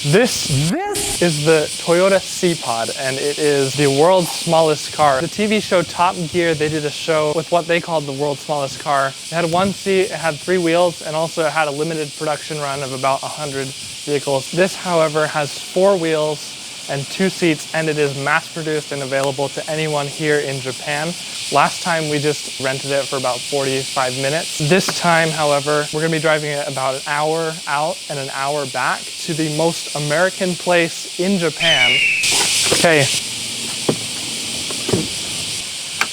This is the Toyota C+Pod, and it is the world's smallest car. The TV show Top Gear, they did a show with what they called the world's smallest car. It had one seat, it had 3 wheels, and also it had a limited production run of about 100 vehicles. This, however, has 4 wheels and 2 seats, and it is mass-produced and available to anyone here in Japan. Last time we just rented it for about 45 minutes. This time, however, we're gonna be driving it about an hour out and an hour back to the most American place in Japan. Okay.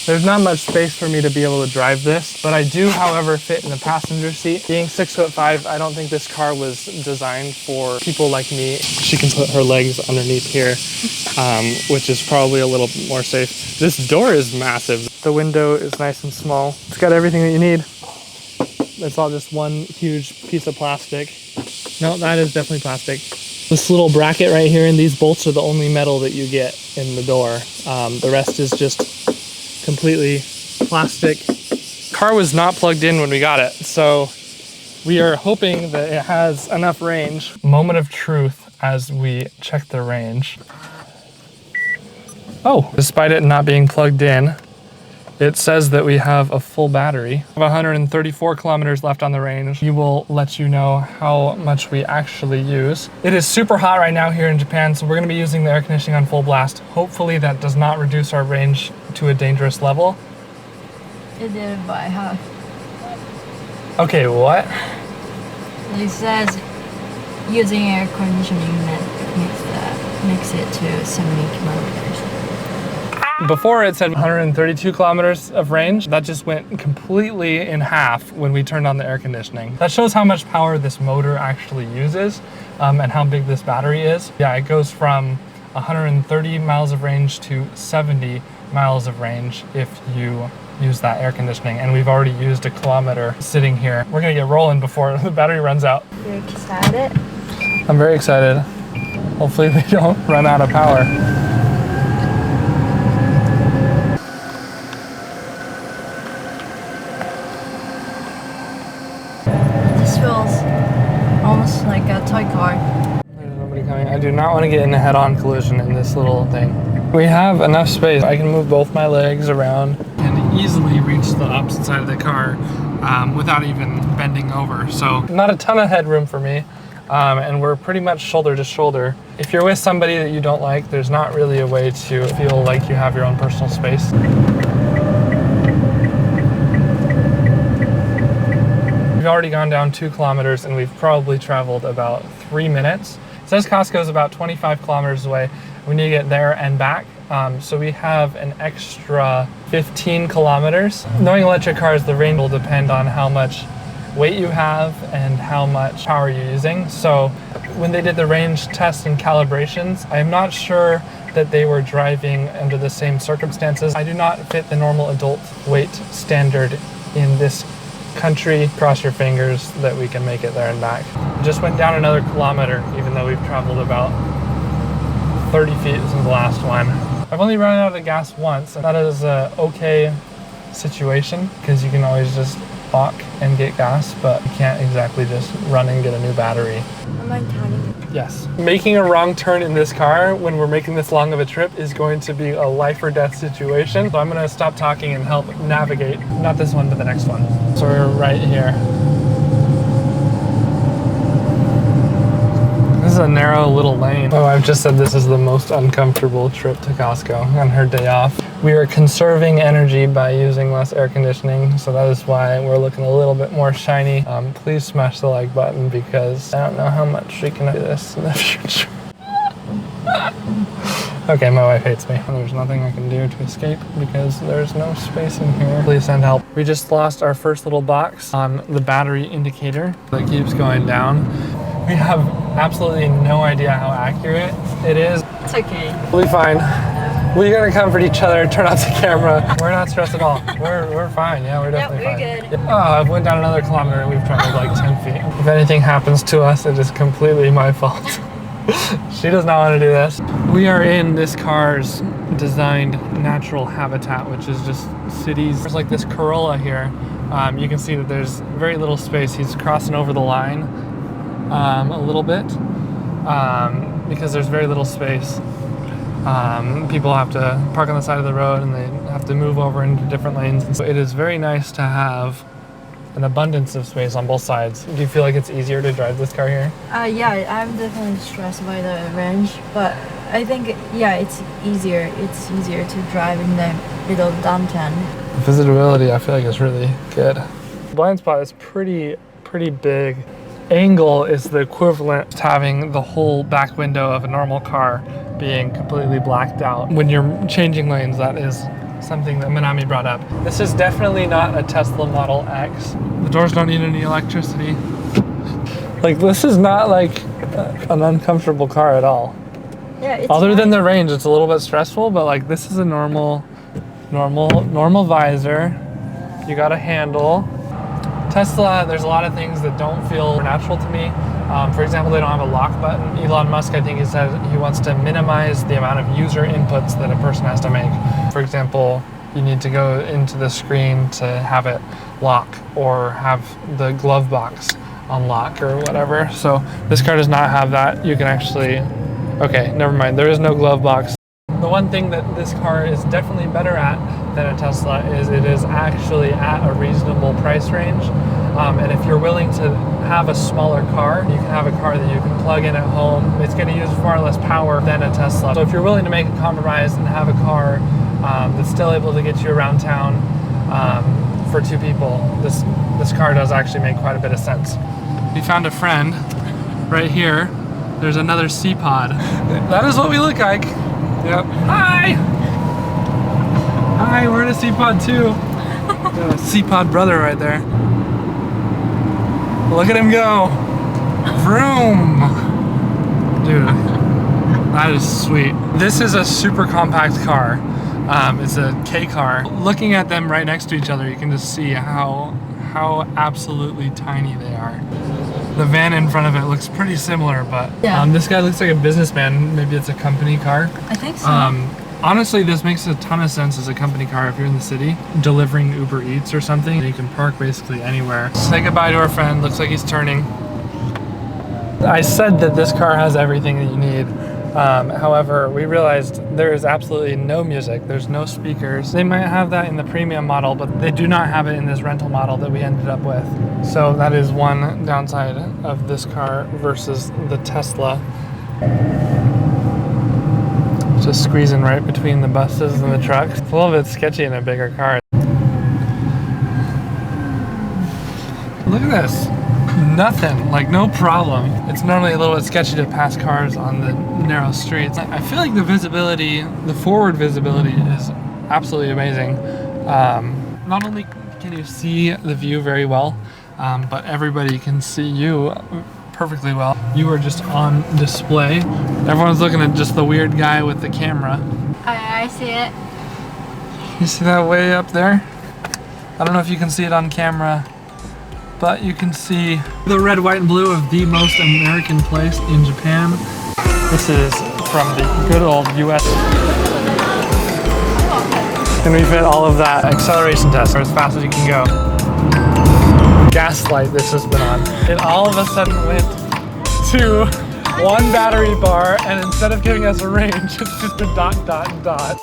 There's not much space for me to be able to drive this, but I do, however, fit in the passenger seat. Being 6'5", I don't think this car was designed for people like me. She can put her legs underneath here, which is probably a little more safe. This door is massive. The window is nice and small. It's got everything that you need. It's all just one huge piece of plastic. No, that is definitely plastic. This little bracket right here, and these bolts are the only metal that you get in the door. The rest is just completely plastic. Car was not plugged in when we got it, so we are hoping that it has enough range. Moment of truth as we check the range. Oh, despite it not being plugged in, it says that we have a full battery. 134 kilometers left on the range. We will let you know how much we actually use. It is super hot right now here in Japan, so we're gonna be using the air conditioning on full blast. Hopefully that does not reduce our range to a dangerous level. It did by half. Okay, what? It says using air conditioning makes it to 70 kilometers. Before it said 132 kilometers of range. That just went completely in half when we turned on the air conditioning. That shows how much power this motor actually uses and how big this battery is. Yeah, it goes from 130 miles of range to 70 miles of range if you use that air conditioning. And we've already used a kilometer sitting here. We're gonna get rolling before the battery runs out. You're excited? I'm very excited. Hopefully we don't run out of power. Almost like a toy car. There's nobody coming. I do not want to get in a head-on collision in this little thing. We have enough space. I can move both my legs around and easily reach the opposite side of the car without even bending over. So not a ton of headroom for me. And we're pretty much shoulder to shoulder. If you're with somebody that you don't like, there's not really a way to feel like you have your own personal space. We've already gone down 2 kilometers and we've probably traveled about 3 minutes. It says Costco is about 25 kilometers away. We need to get there and back. So we have an extra 15 kilometers. Knowing electric cars, the range will depend on how much weight you have and how much power you're using. So when they did the range tests and calibrations, I'm not sure that they were driving under the same circumstances. I do not fit the normal adult weight standard in this country. Cross your fingers that we can make it there and back. Just went down another kilometer, even though we've traveled about 30 feet since the last one. I've only run out of gas once, and that is a okay situation because you can always just walk and get gas, but you can't exactly just run and get a new battery. Am I turning? Yes. Making a wrong turn in this car when we're making this long of a trip is going to be a life or death situation. So I'm gonna stop talking and help navigate. Not this one, but the next one. So we're right here. This is a narrow little lane. Oh, I've just said this is the most uncomfortable trip to Costco on her day off. We are conserving energy by using less air conditioning, so that is why we're looking a little bit more shiny. Please smash the like button because I don't know how much we can do this in the future. Okay, my wife hates me. There's nothing I can do to escape because there's no space in here. Please send help. We just lost our first little box on the battery indicator that keeps going down. We have absolutely no idea how accurate it is. It's okay. We'll be fine. We're gonna comfort each other, turn off the camera. We're not stressed at all. We're fine. Yeah, we're definitely fine. We're good. Oh, I went down another kilometer and we've traveled like 10 feet. If anything happens to us, it is completely my fault. She does not want to do this. We are in this car's designed natural habitat, which is just cities. There's like this Corolla here. You can see that there's very little space. He's crossing over the line a little bit. because there's very little space. People have to park on the side of the road and they have to move over into different lanes. And so it is very nice to have an abundance of space on both sides. Do you feel like it's easier to drive this car here? Yeah, I'm definitely stressed by the range, but I think, yeah, it's easier. It's easier to drive in the middle of downtown. Visibility, I feel like, is really good. Blind spot is pretty big. Angle is the equivalent to having the whole back window of a normal car being completely blacked out. When you're changing lanes, that is something that Minami brought up. This is definitely not a Tesla Model X. The doors don't need any electricity. Like, this is not like an uncomfortable car at all. Yeah, it's Other nice. than the range, it's a little bit stressful, but like this is a normal visor. You got a handle. Tesla, there's a lot of things that don't feel natural to me. For example, they don't have a lock button. Elon Musk, I think he said he wants to minimize the amount of user inputs that a person has to make. For example, you need to go into the screen to have it lock or have the glove box unlock or whatever. So this car does not have that. You can actually, okay, never mind. There is no glove box. The one thing that this car is definitely better at than a Tesla is it is actually at a reasonable price range. And if you're willing to have a smaller car, you can have a car that you can plug in at home. It's going to use far less power than a Tesla. So if you're willing to make a compromise and have a car that's still able to get you around town for two people, this car does actually make quite a bit of sense. We found a friend right here. There's another C-Pod. That is what we look like. Yep. Hi! Hi, we're in a C-Pod too. A C-Pod brother right there. Look at him go. Vroom. Dude, that is sweet. This is a super compact car. It's a K car. Looking at them right next to each other, you can just see how absolutely tiny they are. The van in front of it looks pretty similar, but yeah. This guy looks like a businessman. Maybe it's a company car. I think so. Honestly, this makes a ton of sense as a company car if you're in the city, delivering Uber Eats or something. You can park basically anywhere. Say goodbye to our friend. Looks like he's turning. I said that this car has everything that you need. However, we realized there is absolutely no music. There's no speakers. They might have that in the premium model, but they do not have it in this rental model that we ended up with. So that is one downside of this car versus the Tesla. Just squeezing right between the buses and the trucks. It's a little bit sketchy in a bigger car. Look at this. Nothing, like no problem. It's normally a little bit sketchy to pass cars on the narrow streets. I feel like the visibility, the forward visibility is absolutely amazing. Not only can you see the view very well, but everybody can see you perfectly well. You are just on display. Everyone's looking at just the weird guy with the camera. I see it. You see that way up there? I don't know if you can see it on camera, but you can see the red, white, and blue of the most American place in Japan. This is from the good old US. Can we fit all of that acceleration test as fast as you can go? Gaslight this has been on. It all of a sudden went to one battery bar, and instead of giving us a range, it's just a dot, dot, dot.